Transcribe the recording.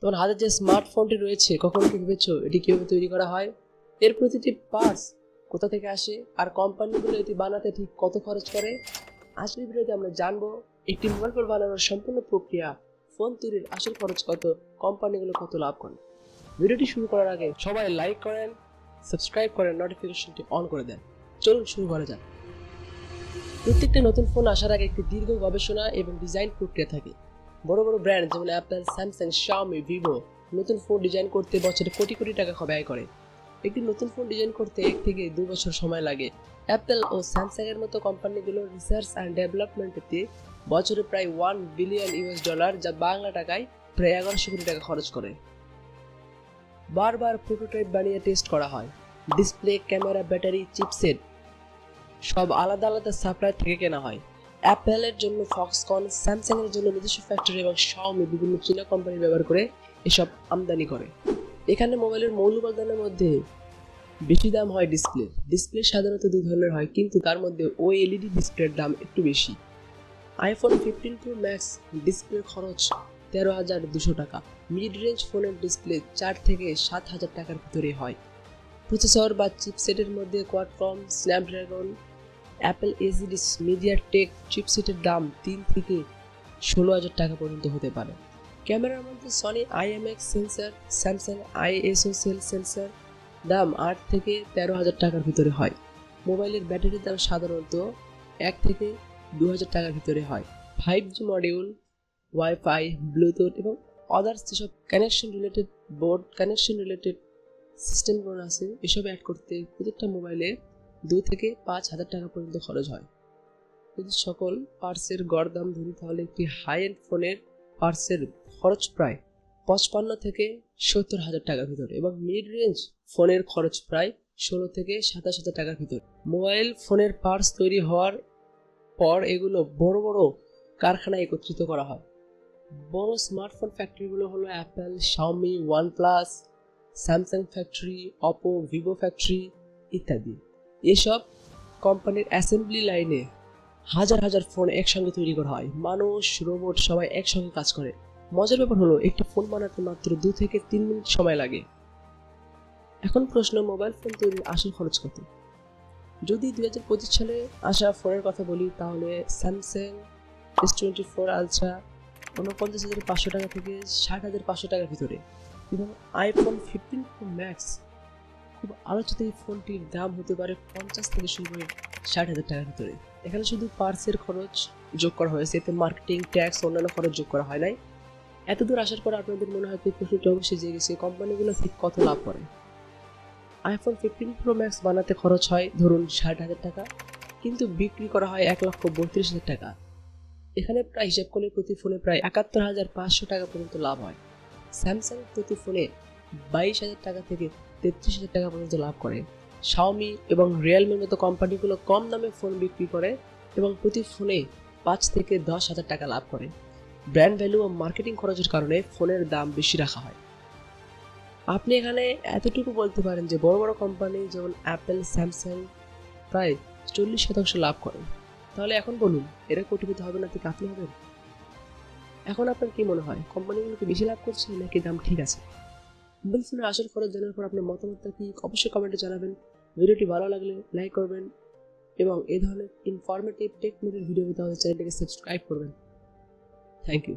তোমার হাতে যে স্মার্টফোনটি রয়েছে, কখনো কি ভেবেছো এটি কিভাবে তৈরি করা হয়? এর প্রতিটি পার্টস কোথা থেকে আসে, আর কোম্পানিগুলো এটি বানাতে ঠিক কত খরচ করে? আজকের ভিডিওতে আমরা জানবো একটি মোবাইল ফোন বানানোর সম্পূর্ণ প্রক্রিয়া, ফোন তৈরির আসল খরচ কত, কোম্পানিগুলো কত লাভ করে। ভিডিওটি শুরু করার আগে সবাই লাইক করেন, সাবস্ক্রাইব করেন, নোটিফিকেশনটি অন করে দেন। চলুন শুরু করা যাক। প্রত্যেকটা নতুন ফোন আসার আগে একটি দীর্ঘ গবেষণা এবং ডিজাইন প্রক্রিয়া থাকে। বড় বড় ব্র্যান্ড যেমন অ্যাপল, স্যামসাং, শাওমি, ভিভো নতুন ফোন ডিজাইন করতে বছরে কোটি কোটি টাকা ব্যয় করে। একটি নতুন ফোন ডিজাইন করতে 1 থেকে 2 বছর সময় লাগে। অ্যাপল ও স্যামসাং এর মতো কোম্পানিগুলো রিসার্চ অ্যান্ড ডেভেলপমেন্টে বছরে প্রায় $1 বিলিয়ন, যা বাংলা টাকায় প্রায় 1100 কোটি টাকা খরচ করে। বারবার প্রোটোটাইপ বানিয়ে টেস্ট করা হয়। ডিসপ্লে, ক্যামেরা, ব্যাটারি, চিপসেট সব আলাদা আলাদা সাপ্লাই থেকে কেনা হয়। অ্যাপেলের জন্য ফক্সকন, স্যামসাং এর জন্য নিজস্ব ফ্যাক্টরি এবং শাওমি বিভিন্ন চীনা কোম্পানি ব্যবহার করে এসব আমদানি করে। এখানে মোবাইলের মৌল উপাদানের মধ্যে বেশি দাম হয় ডিসপ্লে সাধারণত 2 ধরনের হয়, কিন্তু তার মধ্যে OLED ডিসপ্লের দাম একটু বেশি। আইফোন 15 প্রো ম্যাক্স ডিসপ্লের খরচ 13,200 টাকা। মিড রেঞ্জ ফোনের ডিসপ্লে 4 থেকে 7,000 টাকার ভিতরে হয়। প্রসেসর বা চিপসেটের মধ্যে কোয়ালকম, স্ন্যাপড্রাগন, অ্যাপল এজিডিস, মিডিয়াটেক চিপসেটের দাম 3 থেকে 16,000 টাকা পর্যন্ত হতে পারে। ক্যামেরার মধ্যে Sony IMX sensor, Samsung ISO sensor দাম 8 থেকে 13,000 টাকার ভিতরে হয়। মোবাইলের ব্যাটারির দাম সাধারণত 1 থেকে 2,000 টাকার ভিতরে হয়। 5G মডিউল, ওয়াইফাই, ব্লুটুথ এবং আদার্স যেসব কানেকশন রিলেটেড সিস্টেমগুলো আছে, এসব অ্যাড করতে প্রত্যেকটা মোবাইলে 2 থেকে 5,000 টাকা পর্যন্ত খরচ হয়। যদি সকল পার্টসের গড় দাম ধরি, তাহলে একটি হাই এন্ড ফোনের পার্টসের খরচ প্রায় 55 থেকে 70,000 টাকার ভিতরে এবং মিড রেঞ্জ ফোনের খরচ প্রায় 16 থেকে 27,000 টাকার ভিতরে। মোবাইল ফোনের পার্টস তৈরি হওয়ার পর এগুলো বড় বড় কারখানায় একত্রিত করা হয়। বড় স্মার্টফোন ফ্যাক্টরিগুলো হলো Apple, Xiaomi, OnePlus, Samsung factory, Oppo, Vivo factory ইত্যাদি। এসব কোম্পানির অ্যাসেম্বলি লাইনে হাজার হাজার ফোন একসঙ্গে তৈরি করা হয়। মানুষ, রোবট সবাই একসঙ্গে কাজ করে। মজার ব্যাপার হলো একটি ফোন বানাতে মাত্র 2 থেকে 3 মিনিট সময় লাগে। এখন প্রশ্ন, মোবাইল ফোন তৈরির আসল খরচ কত? যদি 2025 সালে আসা ফোনের কথা বলি, তাহলে স্যামসাং S24 আলট্রা 49,500 টাকা থেকে 60,500 টাকার ভিতরে এবং আইফোন 15 প্রো ম্যাক্স খুব আলোচিত এই ফোনটির দাম হতে পারে 50 থেকে শুরু করে 60,000 টাকার ভিতরে। এখানে শুধু পার্টসের খরচ যোগ করা হয়েছে, এতে মার্কেটিং, ট্যাক্স, অন্যান্য খরচ যোগ করা হয় নাই। এতদূর আসার পর আপনাদের মনে হয় এই প্রশ্নটা অবশ্যই জেগেছে, কোম্পানিগুলো ঠিক কত লাভ করে? আইফোন 15 প্রো ম্যাক্স বানাতে খরচ হয় ধরুন 60,000 টাকা, কিন্তু বিক্রি করা হয় 1,32,000 টাকা। এখানে প্রায় হিসাব করলে প্রতি ফোনে প্রায় 71,500 টাকা পর্যন্ত লাভ হয়। স্যামসাং প্রতি ফোনে 22,000 টাকা থেকে 33,000 টাকা পর্যন্ত লাভ করে। শাওমি এবং রিয়েলমির মতো কোম্পানিগুলো কম দামে ফোন বিক্রি করে এবং প্রতি ফোনে 5 থেকে 10,000 টাকা লাভ করে। ব্র্যান্ড ভ্যালু ও মার্কেটিং খরচের কারণে ফোনের দাম বেশি রাখা হয়। আপনি এখানে এতটুকু বলতে পারেন যে বড় বড় কোম্পানি যেমন অ্যাপল, স্যামসাং প্রায় 40% লাভ করে। তাহলে এখন বলুন, এরা কোটিপতি হবে না থেকে আপনি হবেন? এখন আপনার কি মনে হয়, কোম্পানিগুলোকে বেশি লাভ করছে নাকি দাম ঠিক আছে? মোবাইল ফোনের আসল খরচ জানার পর আপনার মতামতটা কি অবশ্যই কমেন্টে জানাবেন। ভিডিওটি ভালো লাগলে লাইক করবেন এবং এই ধরনের ইনফরমেটিভ টেকনোলজির ভিডিও পেতে আমাদের চ্যানেলটিকে সাবস্ক্রাইব করবেন। Thank you.